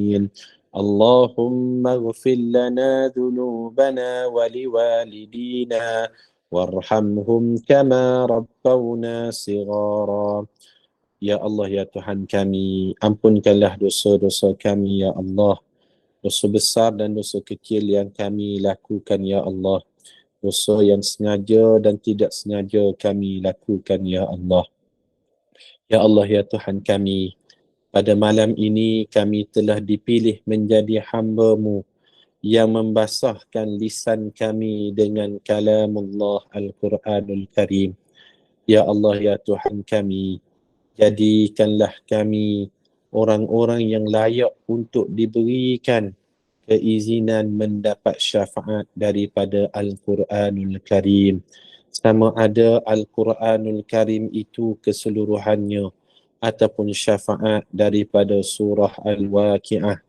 آمين. اللهم اغفر لنا ذنوبنا ولوالدينا وارحمهم كما ربونا صغارا. Ya Allah, ya Tuhan kami, ampunkanlah dosa-dosa kami, ya Allah. Dosa besar dan dosa kecil yang kami lakukan, ya Allah. Dosa yang sengaja dan tidak sengaja kami lakukan, ya Allah. Ya Allah, ya Tuhan kami, pada malam ini kami telah dipilih menjadi hamba-Mu yang membasahkan lisan kami dengan kalamullah Al-Quranul Karim. Ya Allah, ya Tuhan kami, jadikanlah kami orang-orang yang layak untuk diberikan keizinan mendapat syafaat daripada Al-Quranul Karim. Sama ada Al-Quranul Karim itu keseluruhannya ataupun syafaat daripada surah Al-Waqi'ah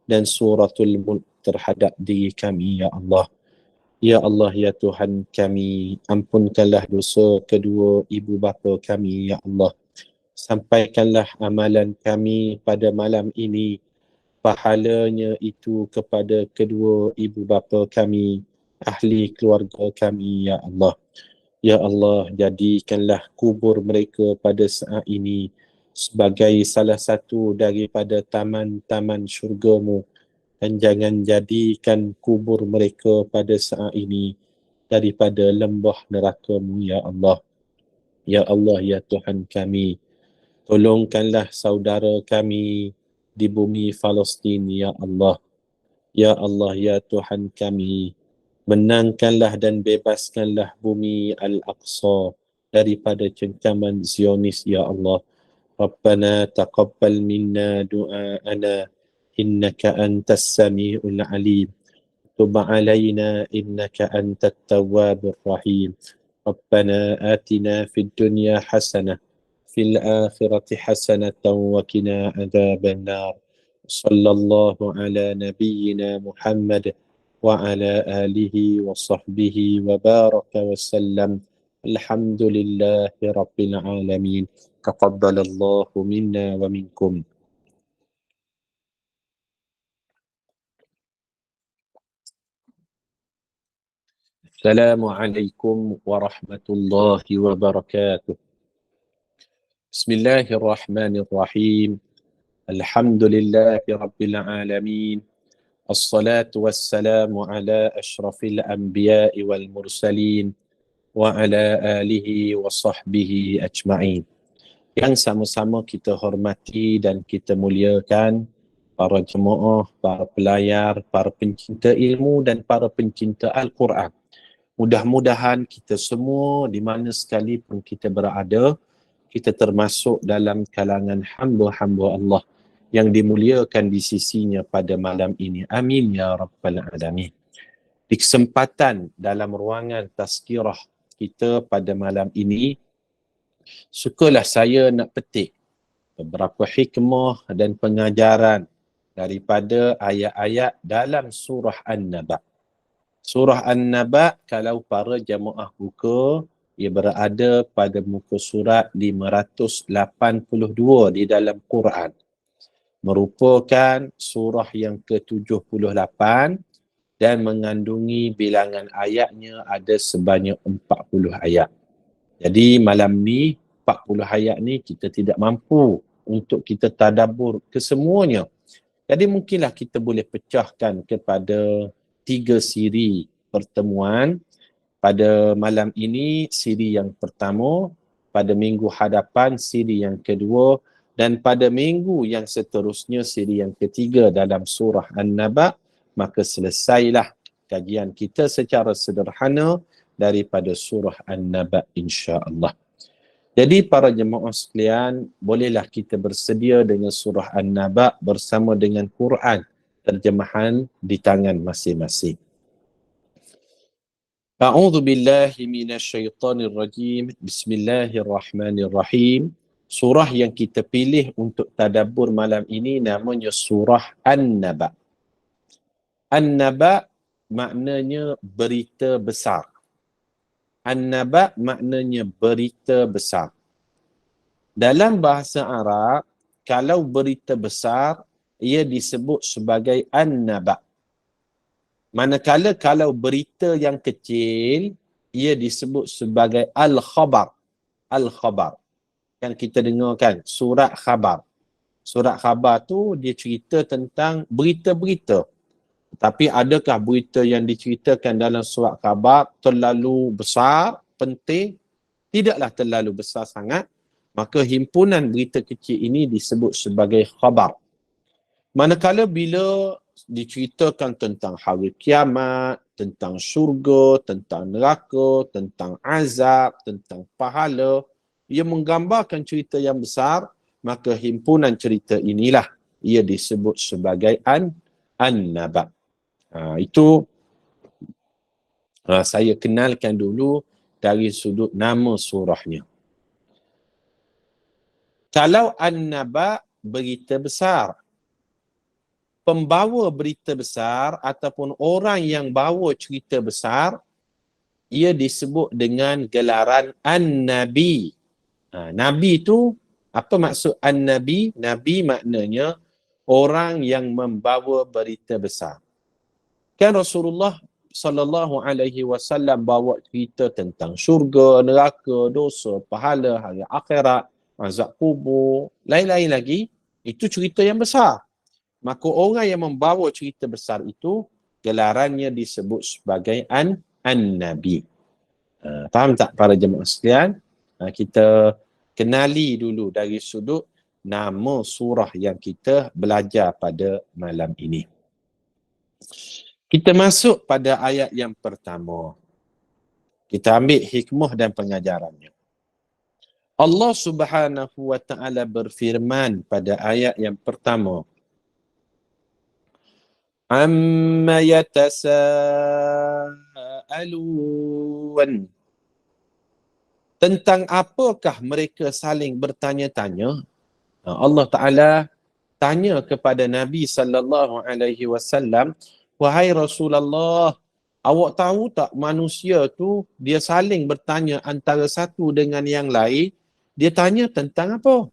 dan suratul Mulk terhadap diri kami, ya Allah. Ya Allah, ya Tuhan kami, ampunkanlah dosa kedua ibu bapa kami, ya Allah. Sampaikanlah amalan kami pada malam ini, pahalanya itu kepada kedua ibu bapa kami, ahli keluarga kami, ya Allah. Ya Allah, jadikanlah kubur mereka pada saat ini sebagai salah satu daripada taman-taman syurga-Mu, dan jangan jadikan kubur mereka pada saat ini daripada lembah neraka-Mu, ya Allah. Ya Allah, ya Tuhan kami, tolongkanlah saudara kami di bumi Palestin, ya Allah. Ya Allah, ya Tuhan kami, menangkanlah dan bebaskanlah bumi Al-Aqsa daripada cengkaman Zionis, ya Allah. Rabbana taqabbal minna du'aana innaka antas sami'ul alim. Tub alaina innaka antat tawwabur rahim. Rabbana atina fid dunya hasanah fil akhirati hasanatan wa qina adzaban nar. Sallallahu ala nabiyyina Muhammad wa ala alihi wa sahbihi wa baraka wa sallam. Alhamdulillahi rabbil alamin. Taqabbalallahu minna wa minkum. Assalamualaikum warahmatullahi wabarakatuh. Bismillahirrahmanirrahim. Alhamdulillahi rabbil alamin. Assalatu wassalamu ala ashrafil anbiya'i wal mursalin wa ala alihi wa sahbihi ajma'in. Yang sama-sama kita hormati dan kita muliakan para jemaah, para pelayar, para pencinta ilmu dan para pencinta Al-Quran. Mudah-mudahan kita semua di mana sekalipun kita berada, kita termasuk dalam kalangan hamba-hamba Allah yang dimuliakan di sisinya pada malam ini. Amin ya Rabbal Alamin. Di kesempatan dalam ruangan tazkirah kita pada malam ini, sukalah saya nak petik beberapa hikmah dan pengajaran daripada ayat-ayat dalam surah An-Naba. Surah An-Naba, kalau para jemaah buka, ia berada pada muka surat 582 di dalam Quran. Merupakan surah yang ke-78 dan mengandungi bilangan ayatnya ada sebanyak 40 ayat. Jadi malam ni 40 ayat ni kita tidak mampu untuk kita tadabbur kesemuanya. Jadi mungkinlah kita boleh pecahkan kepada 3 siri pertemuan. Pada malam ini siri yang pertama, pada minggu hadapan siri yang kedua, dan pada minggu yang seterusnya siri yang ketiga dalam surah An-Naba. Maka selesailah kajian kita secara sederhana daripada surah An-Naba, insya-Allah. Jadi para jemaah sekalian, bolehlah kita bersedia dengan surah An-Naba bersama dengan Quran terjemahan di tangan masing-masing. A'udzu billahi minasyaitonir rajim. Bismillahirrahmanirrahim. Surah yang kita pilih untuk tadabbur malam ini namanya surah An-Naba. An-Naba maknanya berita besar. An-Naba maknanya berita besar. Dalam bahasa Arab, kalau berita besar ia disebut sebagai an-naba. Manakala kalau berita yang kecil, ia disebut sebagai al-khabar. Al-khabar. Kan kita dengar kan, surat khabar. Surat khabar tu dia cerita tentang berita-berita. Tapi adakah berita yang diceritakan dalam surat khabar terlalu besar, penting? Tidaklah terlalu besar sangat. Maka himpunan berita kecil ini disebut sebagai khabar. Manakala bila diceritakan tentang hari kiamat, tentang syurga, tentang neraka, tentang azab, tentang pahala, ia menggambarkan cerita yang besar, maka himpunan cerita inilah ia disebut sebagai an-naba. Itu saya kenalkan dulu dari sudut nama surahnya. Kalau an-naba, berita besar, pembawa berita besar ataupun orang yang bawa cerita besar, ia disebut dengan gelaran an-nabi. Nabi tu, apa maksud an-nabi? Nabi maknanya orang yang membawa berita besar. Kan Rasulullah sallallahu alaihi wasallam bawa cerita tentang syurga, neraka, dosa, pahala, hari akhirat, azab kubur, lain-lain lagi. Itu cerita yang besar. Maka orang yang membawa cerita besar itu, gelarannya disebut sebagai an-nabi. Faham tak para jemaah sekalian? Kita kenali dulu dari sudut nama surah yang kita belajar pada malam ini. Kita masuk pada ayat yang pertama. Kita ambil hikmah dan pengajarannya. Allah Subhanahu wa taala berfirman pada ayat yang pertama. Amma yatasaalun. Tentang apakah mereka saling bertanya-tanya? Allah Taala tanya kepada Nabi sallallahu alaihi wasallam, wahai Rasulullah, awak tahu tak manusia tu dia saling bertanya antara satu dengan yang lain? Dia tanya tentang apa?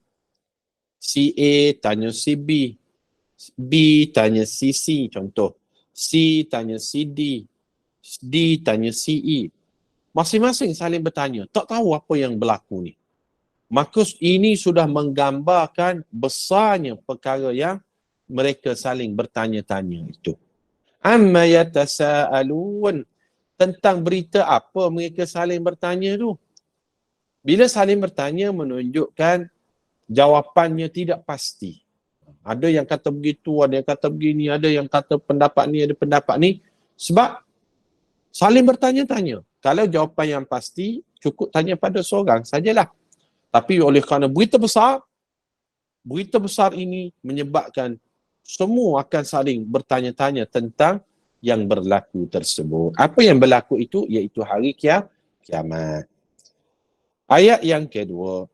Si A tanya si B, B tanya si C contoh, C tanya si D, D tanya si E. Masing-masing saling bertanya, tak tahu apa yang berlaku ni. Maka ini sudah menggambarkan besarnya perkara yang mereka saling bertanya-tanya itu. Amma yatasaalun, tentang berita apa mereka saling bertanya tu. Bila saling bertanya menunjukkan jawapannya tidak pasti. Ada yang kata begitu, ada yang kata begini, ada yang kata pendapat ni, ada pendapat ni. Sebab saling bertanya-tanya. Kalau jawapan yang pasti, cukup tanya pada seorang sajalah. Tapi oleh kerana berita besar ini menyebabkan semua akan saling bertanya-tanya tentang yang berlaku tersebut. Apa yang berlaku itu? Iaitu hari kiamat. Ayat yang kedua.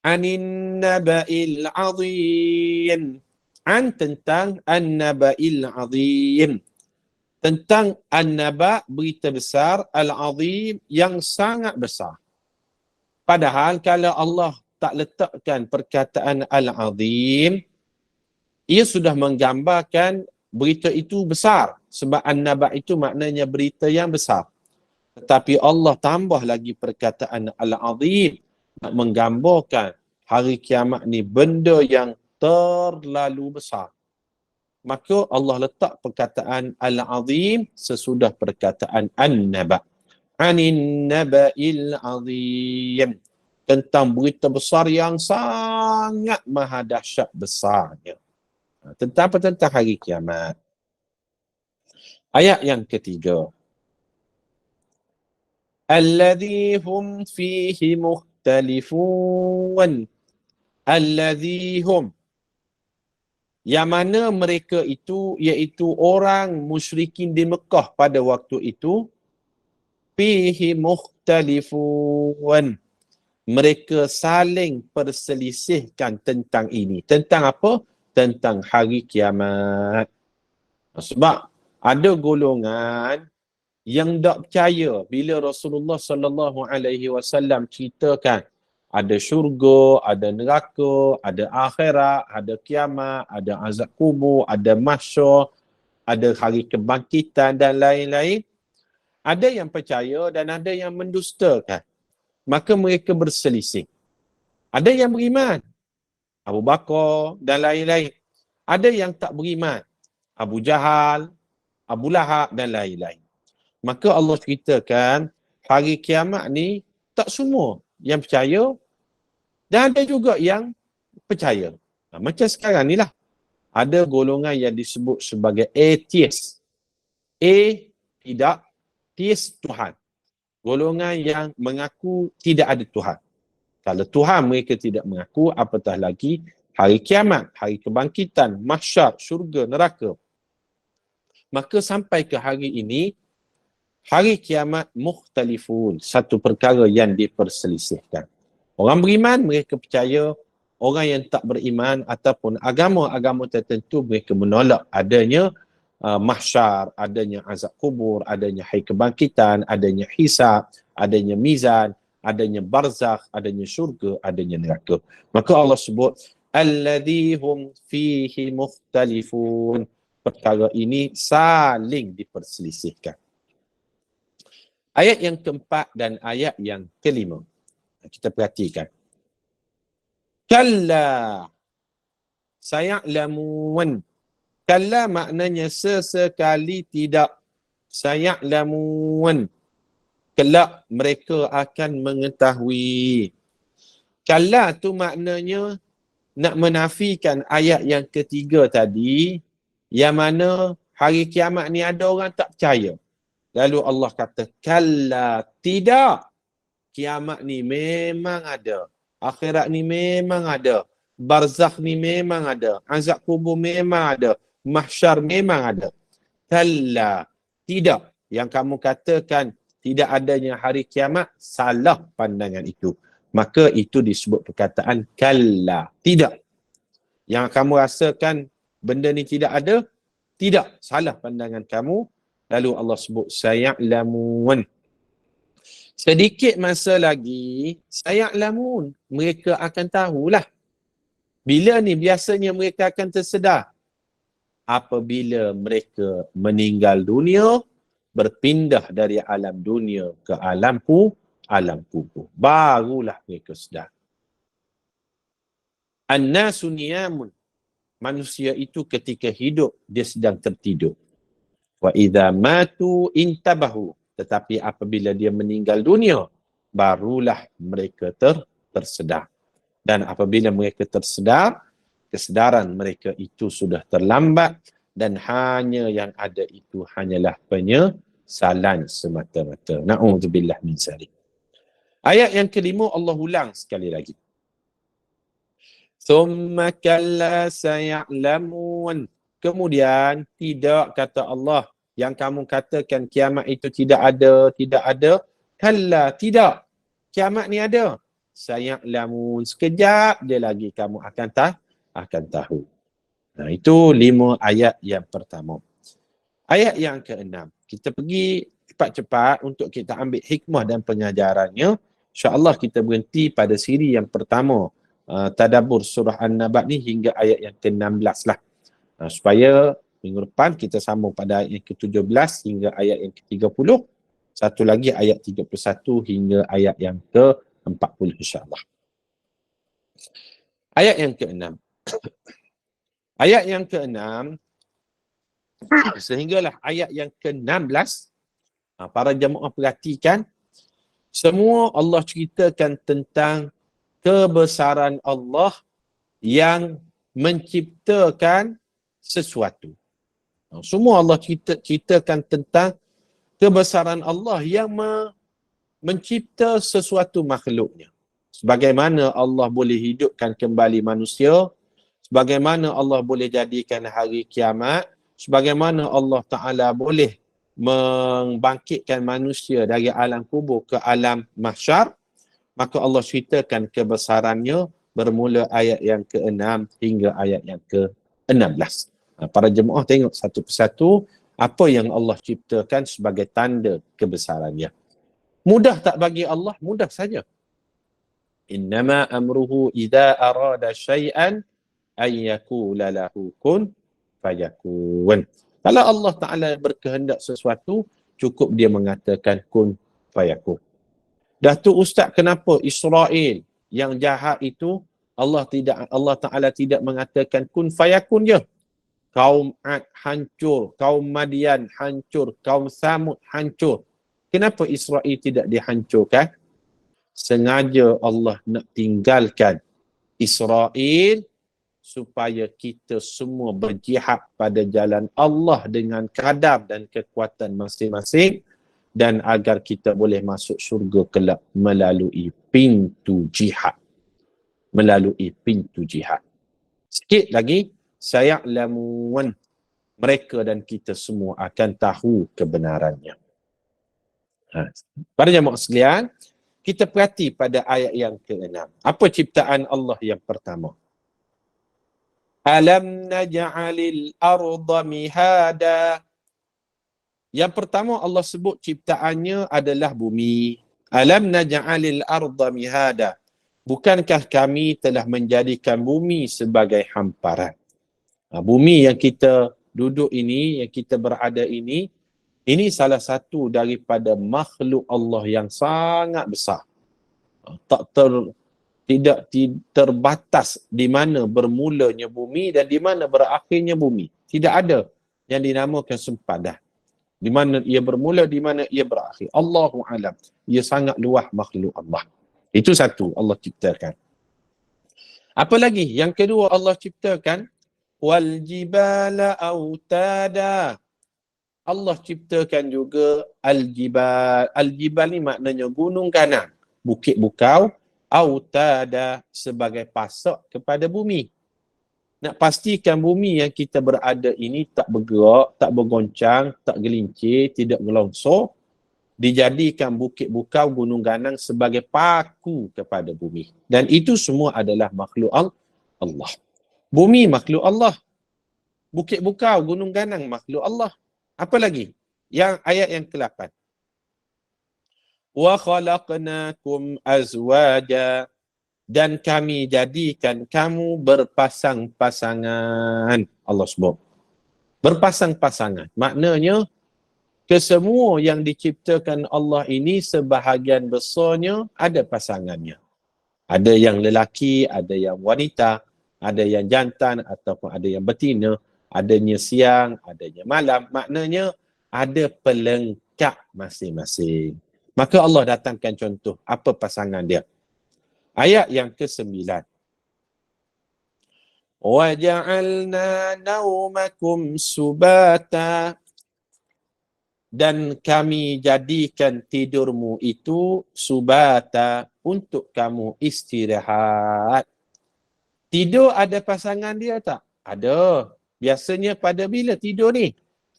Anin naba'il azim. An tentang an-naba'il azim. Tentang an-naba', berita besar, al-azim, yang sangat besar. Padahal kalau Allah tak letakkan perkataan al-azim, ia sudah menggambarkan berita itu besar. Sebab an-naba' itu maknanya berita yang besar. Tetapi Allah tambah lagi perkataan al-azim, nak menggambarkan hari kiamat ni benda yang terlalu besar. Maka Allah letak perkataan al-azim sesudah perkataan an-naba'. Anin naba'il azim, tentang berita besar yang sangat maha dahsyat besarnya. Tentang apa? Tentang hari kiamat. Ayat yang ketiga. Alladhi hum fihi mukhtalifun. Alladhi hum, yang mana mereka itu, iaitu orang musyrikin di Mekah pada waktu itu, fihi mukhtalifun, mereka saling perselisihkan tentang ini. Tentang apa? Tentang hari kiamat. Sebab ada golongan yang tak percaya bila Rasulullah sallallahu alaihi wasallam ceritakan Ada syurga, ada neraka, ada akhirat, ada kiamat, ada azab kubur, ada mahsyar, ada hari kebangkitan dan lain-lain. Ada yang percaya dan ada yang mendustakan. Maka mereka berselisih. Ada yang beriman, Abu Bakar dan lain-lain. Ada yang tak beriman, Abu Jahal, Abu Lahab dan lain-lain. Maka Allah ceritakan hari kiamat ni tak semua yang percaya dan ada juga yang percaya. Macam sekarang ni lah. Ada golongan yang disebut sebagai atheist. A, tidak. Theist, Tuhan. Golongan yang mengaku tidak ada Tuhan. Kalau Tuhan mereka tidak mengaku, apatah lagi hari kiamat, hari kebangkitan, mahsyar, syurga, neraka. Maka sampai ke hari ini, hari kiamat mukhtalifun, satu perkara yang diperselisihkan. Orang beriman, mereka percaya. Orang yang tak beriman ataupun agama-agama tertentu, mereka menolak adanya mahsyar, adanya azab kubur, adanya hari kebangkitan, adanya hisab, adanya mizan, adanya barzakh, adanya syurga, adanya neraka. Maka Allah sebut, alladhi hum fihi mukhtalifun. Perkara ini saling diperselisihkan. Ayat yang keempat dan ayat yang kelima. Kita perhatikan. Kalla saya'lamun. Kalla maknanya sesekali tidak. Saya'lamun. Kelak mereka akan mengetahui. Kalla tu maknanya nak menafikan ayat yang ketiga tadi, yang mana hari kiamat ni ada orang tak percaya. Lalu Allah kata, kalla, tidak. Kiamat ni memang ada. Akhirat ni memang ada. Barzakh ni memang ada. Azab kubur memang ada. Mahsyar memang ada. Kalla, tidak. Yang kamu katakan tidak adanya hari kiamat, salah pandangan itu. Maka itu disebut perkataan kalla, tidak. Yang kamu rasakan benda ni tidak ada, tidak. Salah pandangan kamu. Lalu Allah sebut saya'lamun. Sedikit masa lagi, saya'lamun. Mereka akan tahulah. Bila ni biasanya mereka akan tersedar? Apabila mereka meninggal dunia, berpindah dari alam dunia ke alam kubur. Barulah mereka sedar. An-nasu niyamun. Manusia itu ketika hidup, dia sedang tertidur. Wa idza matu intabahu. Tetapi apabila dia meninggal dunia, barulah mereka tersedar. Dan apabila mereka tersedar, kesedaran mereka itu sudah terlambat dan hanya yang ada itu hanyalah penyesalan semata-mata. Na'udzubillah min zalik. Ayat yang kelima Allah ulang sekali lagi. Thumma kalla saya'lamun. Kemudian tidak, kata Allah, yang kamu katakan kiamat itu tidak ada. Kalla, tidak. Kiamat ni ada. Saya'lamun. Sekejap je lagi kamu akan tahu. Nah, itu 5 ayat yang pertama. Ayat yang keenam. Kita pergi cepat-cepat untuk kita ambil hikmah dan pengajarannya. InsyaAllah kita berhenti pada siri yang pertama. Tadabbur surah An-Naba ni hingga ayat yang ke-16 lah. Supaya minggu depan kita sambung pada ayat yang ke-17 hingga ayat yang ke-30. Satu lagi ayat 31 hingga ayat yang ke-40 insyaAllah. Ayat yang ke-6. Ayat yang ke-6 sehinggalah ayat yang ke-16. Para jemaah perhatikan. Semua Allah ceritakan tentang kebesaran Allah yang menciptakan sesuatu. Semua Allah ceritakan tentang kebesaran Allah yang mencipta sesuatu makhluknya. Sebagaimana Allah boleh hidupkan kembali manusia, sebagaimana Allah boleh jadikan hari kiamat, sebagaimana Allah Ta'ala boleh membangkitkan manusia dari alam kubur ke alam mahsyar, maka Allah ceritakan kebesarannya bermula ayat yang ke-6 hingga ayat yang ke-16. Para jemaah tengok satu persatu apa yang Allah ciptakan sebagai tanda kebesarannya. Mudah tak bagi Allah? Mudah saja. Innama amruhu idza arada syai'an ay yaqula lahu kun fayakun. Kalau Allah Ta'ala berkehendak sesuatu, cukup dia mengatakan kun fayakun. Dah tu Ustaz, kenapa Israel yang jahat itu Allah Ta'ala tidak mengatakan kun fayakun je? Kaum Ad hancur, kaum Madian hancur, kaum Samud hancur. Kenapa Israel tidak dihancurkan? Sengaja Allah nak tinggalkan Israel supaya kita semua berjihad pada jalan Allah dengan kadar dan kekuatan masing-masing, dan agar kita boleh masuk syurga kelak melalui pintu jihad. Melalui pintu jihad. Sikit lagi, saya'lamun, mereka dan kita semua akan tahu kebenarannya. Para jemaah sekalian, kita perhati pada ayat yang ke-6. Apa ciptaan Allah yang pertama? Alam naj'alil arda mihada. Yang pertama Allah sebut ciptaannya adalah bumi. Alam naj'alil arda mihada. Bukankah kami telah menjadikan bumi sebagai hamparan? Bumi yang kita duduk ini, yang kita berada ini salah satu daripada makhluk Allah yang sangat besar. Tidak terbatas di mana bermulanya bumi dan di mana berakhirnya bumi. Tidak ada yang dinamakan sempadan. Di mana ia bermula, di mana ia berakhir. Allahu alam. Ia sangat luas makhluk Allah. Itu satu, Allah ciptakan. Apa lagi? Yang kedua Allah ciptakan wal jibala autada. Allah ciptakan juga al-jibal. Al-jibal ni maknanya gunung ganang, bukit bukau, autada sebagai pasak kepada bumi. Nak pastikan bumi yang kita berada ini tak bergerak, tak bergoncang, tak gelincir, tidak gelongsor, dijadikan bukit bukau, gunung ganang sebagai paku kepada bumi. Dan itu semua adalah makhluk Allah. Bumi makhluk Allah. Bukit bukau, gunung ganang makhluk Allah. Apa lagi? Yang ayat yang ke-8. Wa khalaqnakum azwaja, dan kami jadikan kamu berpasang-pasangan. Allah sebut. Berpasang-pasangan. Maknanya kesemua yang diciptakan Allah ini sebahagian besarnya ada pasangannya. Ada yang lelaki, ada yang wanita, ada yang jantan ataupun ada yang betina, adanya siang, adanya malam. Maknanya ada pelengkap masing-masing. Maka Allah datangkan contoh apa pasangan dia. Ayat yang ke-9. Wa ja'alna naumakum subata, dan kami jadikan tidurmu itu subata, untuk kamu istirahat. Tidur ada pasangan dia tak? Ada. Biasanya pada bila tidur ni?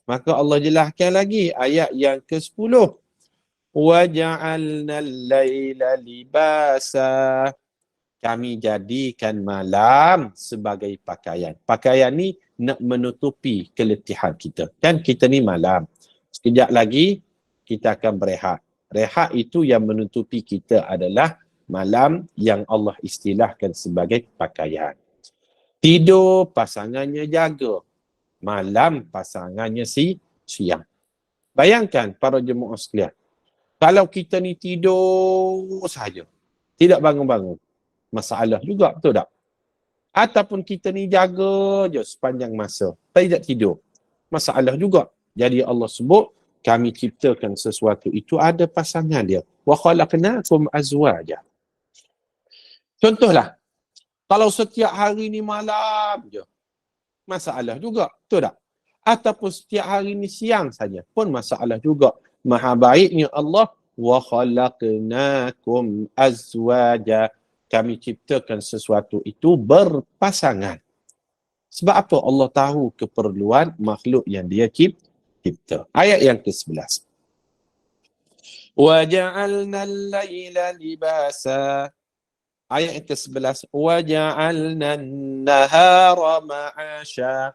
Maka Allah jelaskan lagi ayat yang ke-10. Wa ja'alna al-laila libasa. Kami jadikan malam sebagai pakaian. Pakaian ni nak menutupi keletihan kita. Kan kita ni malam. Sekejap lagi kita akan berehat. Rehat itu yang menutupi kita adalah malam yang Allah istilahkan sebagai pakaian. Tidur pasangannya jaga. Malam pasangannya siang. Bayangkan para jemaah sekalian. Kalau kita ni tidur saja, tidak bangun-bangun, masalah juga, betul tak? Ataupun kita ni jaga je sepanjang masa, tidak tidur, masalah juga. Jadi Allah sebut, kami ciptakan sesuatu itu ada pasangan dia. Wa khalaqnakum azwaja. Contohlah, kalau setiap hari ni malam je, masalah juga, betul tak? Ataupun setiap hari ni siang saja, pun masalah juga. Maha baiknya Allah, wa khalaqnakum azwaja. Kami ciptakan sesuatu itu berpasangan. Sebab apa? Allah tahu keperluan makhluk yang dia cipta. Ayat yang ke-11. Wa ja'alna al-laila libasa. Ayat yang ke-11. Wa ja'alna an-nahara ma'asha.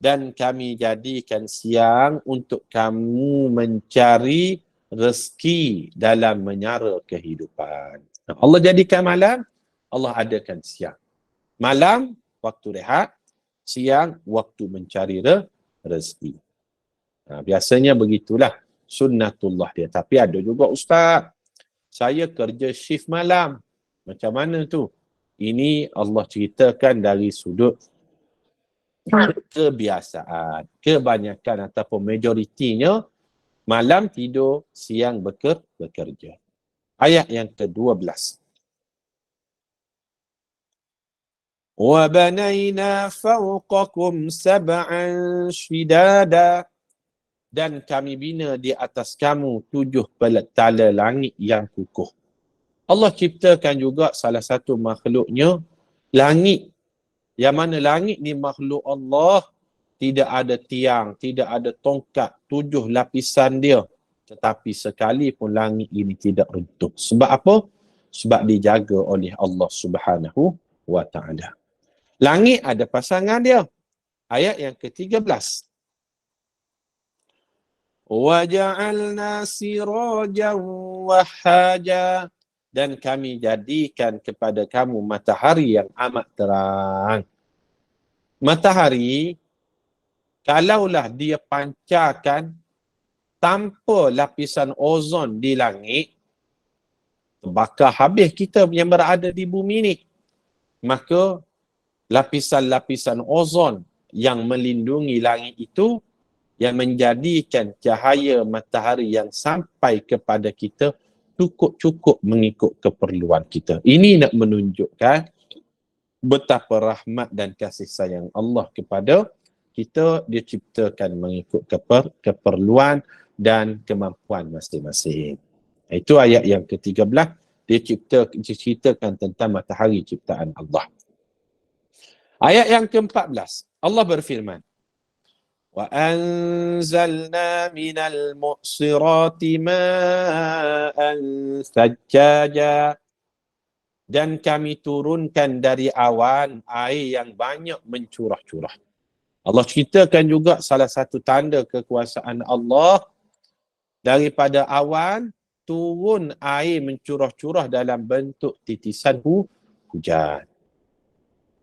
Dan kami jadikan siang untuk kamu mencari rezeki dalam menyara kehidupan. Allah jadikan malam Allah adakan siang. Malam, waktu rehat. Siang, waktu mencari rezeki. Biasanya begitulah sunnatullah dia. Tapi ada juga, ustaz, saya kerja shift malam. Macam mana tu? Ini Allah ceritakan dari sudut kebiasaan. Kebanyakan ataupun majoritinya malam tidur, siang bekerja. Ayat yang ke-12. وَبَنَيْنَا فَوْقَكُمْ سَبْعًا شِدَادًا. Dan kami bina di atas kamu 7 tala langit yang kukuh. Allah ciptakan juga salah satu makhluknya langit. Yang mana langit ni makhluk Allah, tidak ada tiang, tidak ada tongkat, 7 lapisan dia. Tetapi sekali pun langit ini tidak runtuh. Sebab apa? Sebab dijaga oleh Allah Subhanahu wa ta'ala. Langit ada pasangan dia. Ayat yang ke-13. وَجَعَلْنَا سِرَاجًا وَهَّاجًا. Dan kami jadikan kepada kamu matahari yang amat terang. Matahari, kalaulah dia pancarkan tanpa lapisan ozon di langit, bakar habis kita yang berada di bumi ni. Maka lapisan-lapisan ozon yang melindungi langit itu, yang menjadikan cahaya matahari yang sampai kepada kita cukup-cukup mengikut keperluan kita. Ini nak menunjukkan betapa rahmat dan kasih sayang Allah kepada kita. Dia ciptakan mengikut keperluan dan kemampuan masing-masing. Itu ayat yang ke-13. Dia ceritakan tentang matahari ciptaan Allah. Ayat yang ke-14. Allah berfirman, وَأَنزَلْنَا مِنَ الْمُعْصِرَاتِ مَاءً ثَجَّاجًا. Dan kami turunkan dari awan air yang banyak mencurah-curah. Allah ceritakan juga salah satu tanda kekuasaan Allah, daripada awan turun air mencurah-curah dalam bentuk titisan hujan.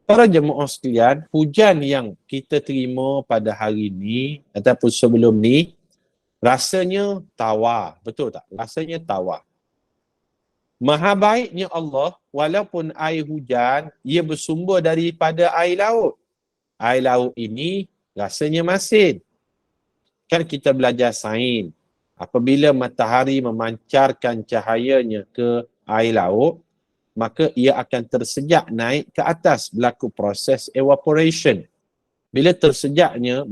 Para jemaah sekalian, hujan yang kita terima pada hari ini ataupun sebelum ni, rasanya tawar. Betul tak? Rasanya tawar. Maha baiknya Allah, walaupun air hujan, ia bersumber daripada air laut. Air laut ini rasanya masin. Kan kita belajar sains. Apabila matahari memancarkan cahayanya ke air laut, maka ia akan tersejak naik ke atas, berlaku proses evaporation. Bila tersejaknya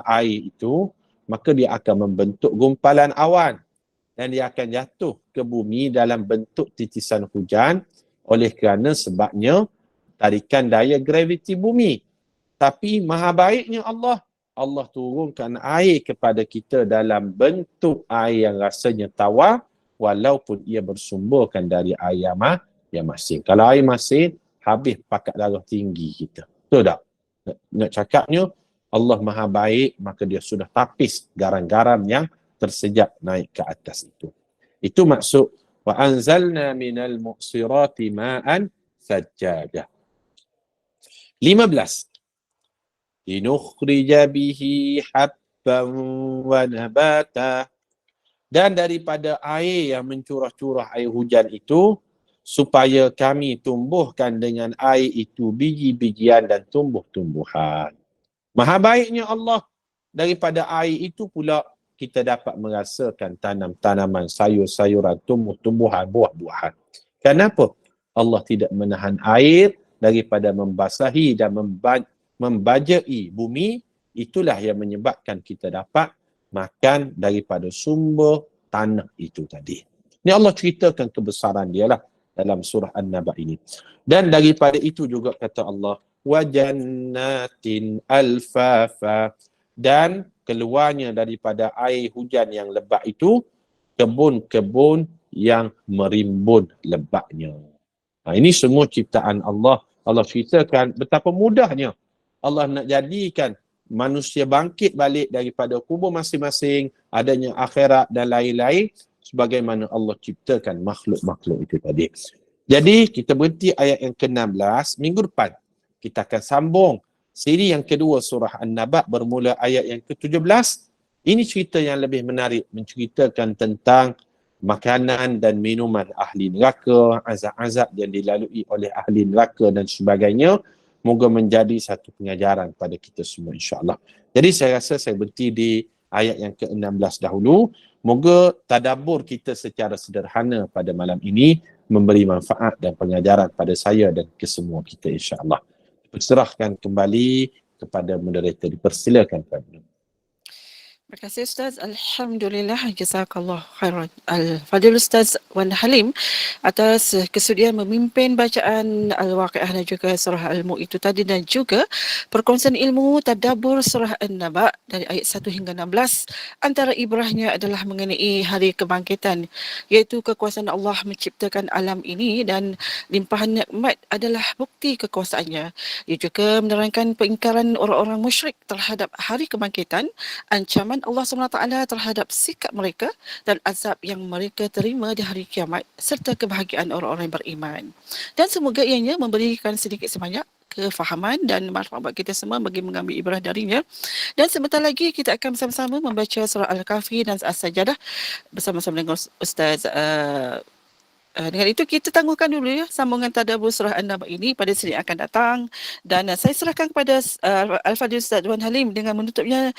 air itu, maka dia akan membentuk gumpalan awan dan dia akan jatuh ke bumi dalam bentuk titisan hujan oleh kerana sebabnya tarikan daya graviti bumi. Tapi maha baiknya Allah, Allah turunkan air kepada kita dalam bentuk air yang rasanya tawar, walaupun ia bersumberkan dari air yang masin. Kalau air masin, habis pakat darah tinggi kita. Betul tak? Nak cakapnya, Allah maha baik, maka dia sudah tapis garam-garam yang tersejak naik ke atas itu. Itu maksud, وَأَنْزَلْنَا مِنَ الْمُعْصِرَاتِ مَاءً ثَجَّاجًا. 15. لِنُخْرِجَ بِهِ حَبًّا وَنَبَاتًا. Dan daripada air yang mencurah-curah air hujan itu, supaya kami tumbuhkan dengan air itu biji-bijian dan tumbuh-tumbuhan. Maha baiknya Allah, daripada air itu pula kita dapat merasakan tanam-tanaman, sayur-sayuran, tumbuh-tumbuhan, buah-buahan. Kenapa? Allah tidak menahan air daripada membasahi dan membajai bumi. Itulah yang menyebabkan kita dapat makan daripada sumber tanah itu tadi. Ini Allah ceritakan kebesaran dia lah dalam surah An-Naba ini. Dan daripada itu juga kata Allah, وَجَنَّاتٍ أَلْفَافًا. Dan keluarnya daripada air hujan yang lebat itu, kebun-kebun yang merimbun lebatnya. Ini semua ciptaan Allah. Allah ceritakan betapa mudahnya Allah nak jadikan manusia bangkit balik daripada kubur masing-masing, adanya akhirat dan lain-lain, sebagaimana Allah ciptakan makhluk-makhluk itu tadi. Jadi kita berhenti ayat yang ke-16. Minggu depan kita akan sambung siri yang kedua surah An-Naba bermula ayat yang ke-17. Ini cerita yang lebih menarik, menceritakan tentang makanan dan minuman ahli neraka, azab-azab yang dilalui oleh ahli neraka dan sebagainya. Moga menjadi satu pengajaran pada kita semua, insya-Allah. Jadi saya rasa saya berhenti di ayat yang ke-16 dahulu. Moga tadabbur kita secara sederhana pada malam ini memberi manfaat dan pengajaran pada saya dan kesemua kita, insya-Allah. Perserahkan kembali kepada moderator. Dipersilakan Pak. Terima kasih Ustaz. Alhamdulillah, jazakallah khairan. Al-Fadil Ustaz Wan Halim atas kesudian memimpin bacaan Al-Waqiah dan juga surah Al-Mulk itu tadi, dan juga perkongsian ilmu tadabbur surah An-Naba dari ayat 1 hingga 16. Antara ibrahnya adalah mengenai hari kebangkitan, iaitu kekuasaan Allah menciptakan alam ini dan limpahan nikmat adalah bukti kekuasaannya. Ia juga menerangkan pengingkaran orang-orang musyrik terhadap hari kebangkitan, ancaman Allah SWT terhadap sikap mereka dan azab yang mereka terima di hari kiamat, serta kebahagiaan orang-orang yang beriman. Dan semoga ianya memberikan sedikit sebanyak kefahaman dan manfaat bagi kita semua bagi mengambil ibrah darinya. Dan sebentar lagi kita akan bersama-sama membaca surah Al-Kahfi dan As-Sajadah bersama-sama dengan Ustaz dengan itu kita tangguhkan dulu ya sambungan tadabbur surah An-Naba ini pada seri akan datang, dan saya serahkan kepada Al-Fadhil Ustaz Wan Halim dengan menutupnya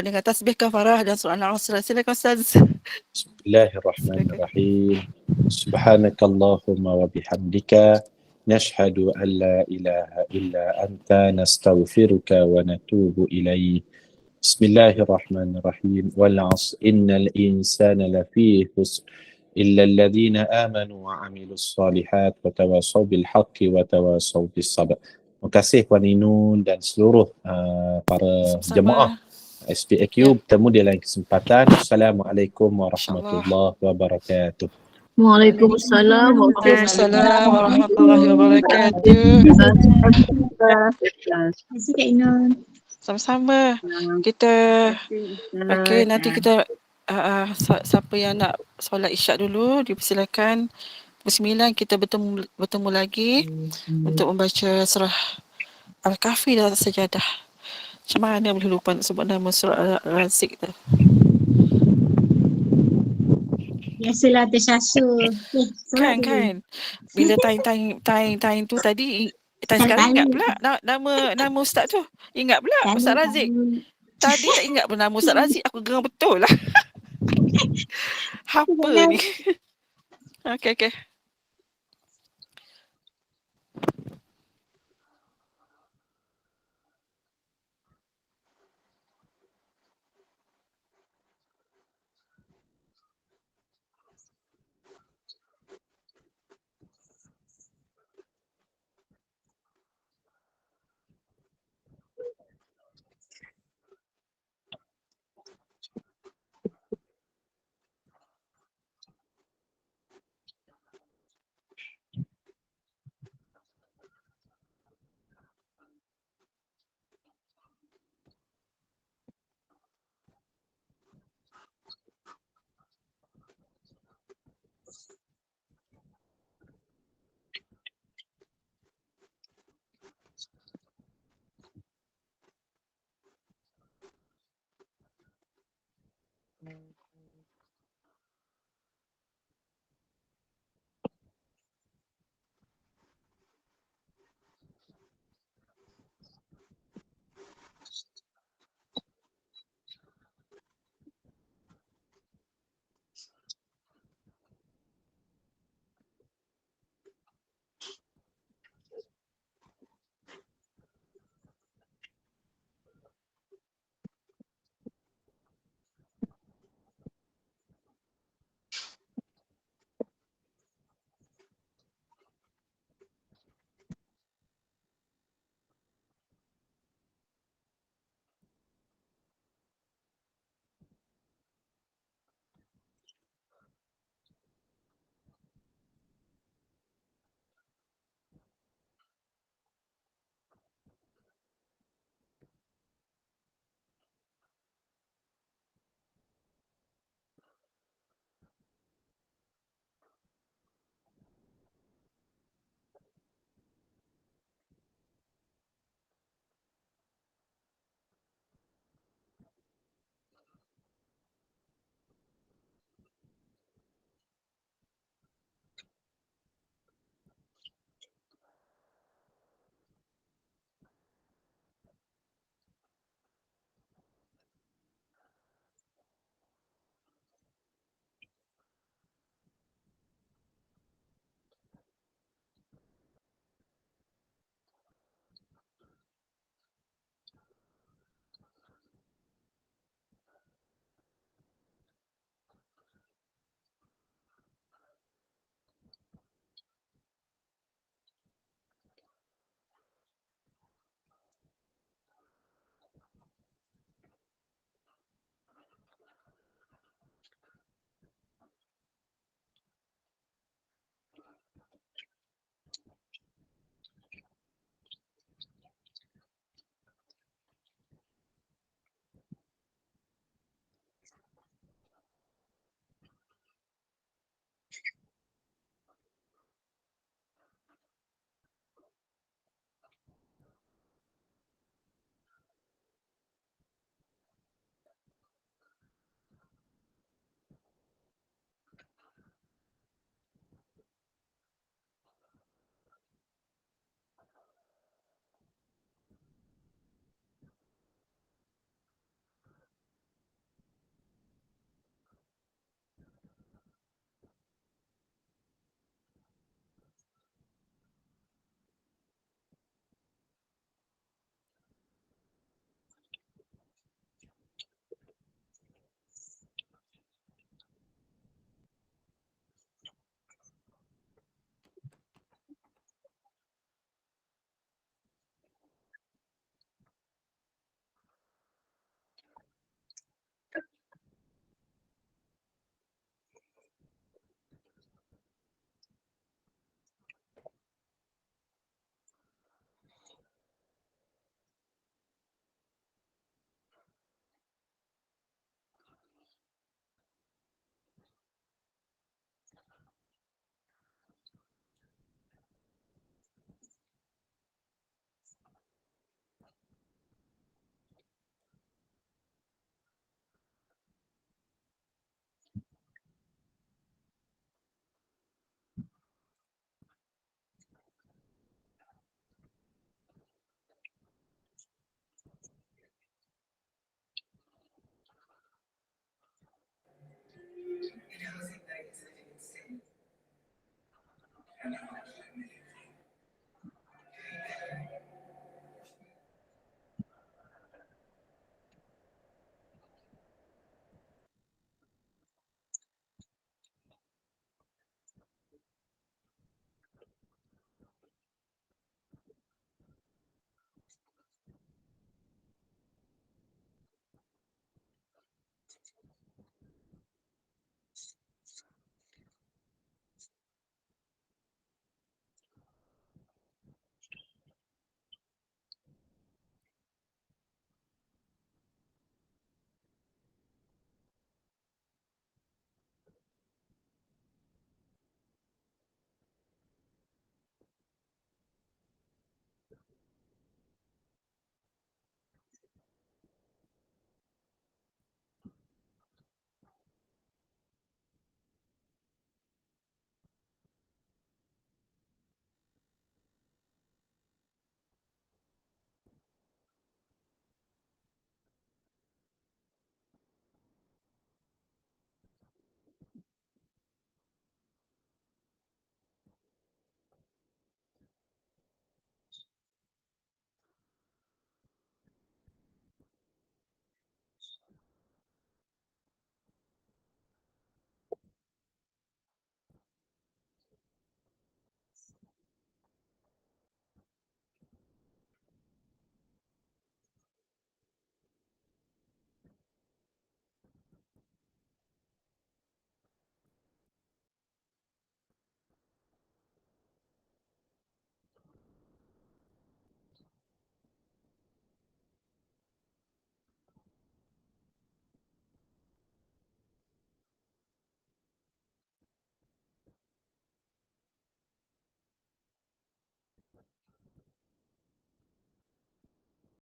dengan tasbih kafarah dan surah Al-Asr. Silakan Ustaz. Silakan. Bismillahirrahmanirrahim. Subhanakallahumma wa bihamdika nashhadu an la ilaha illa anta nastaghfiruka wa natubu ilaik. Bismillahirrahmanirrahim. Wal 'asr innal insana lafi khusr illa alladhina amanu wa 'amilus solihat wa tawassaw bil haqqi wa tawassaw bis sabr. Terima kasih Puan Inul dan seluruh para jemaah Sama-sama. Ya, SPAQ. Bertemu di lain kesempatan. Assalamualaikum insya-Allah. warahmatullahi wabarakatuh. Waalaikumsalam Waalaikumsalam warahmatullahi warahmatullahi wabarakatuh. wabarakatuh. Terima kasih Kak Inul. Sama-sama. Kita okey, nanti kita siapa yang nak solat Isyak dulu dipersilakan. Pukul 9 kita bertemu lagi untuk membaca surah Al-Kahfi dan Sajadah. Macam mana boleh lupa nak sebut nama surah Al-Razik tu. Biasalah tersasar. Solat dulu. Kan. Bila time tu tadi, time Tak sekarang ingat tahu. pula nama ustaz tu. Ingat pula Ustaz Razik. Tahu. Tadi tak ingat pun nama Ustaz Razik, aku geram betul lah. Apa ni? Okey.